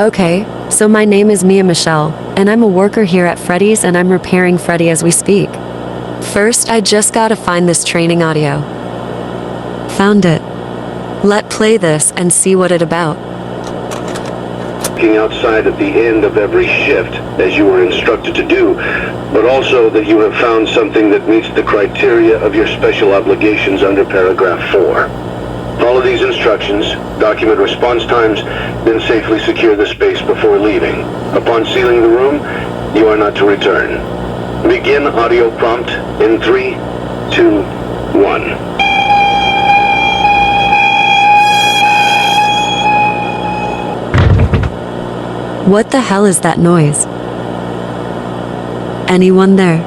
Okay, so my name is Mia Michelle, and I'm a worker here at Freddy's and I'm repairing Freddy as we speak. First, I just gotta find this training audio. Found it. Let play this and see what it about. Looking outside at the end of every shift, as you were instructed to do, but also that you have found something that meets the criteria of your special obligations under paragraph 4. Follow these instructions, document response times, then safely secure the space before leaving. Upon sealing the room, you are not to return. Begin audio prompt in 3, 2, 1. What the hell is that noise? Anyone there?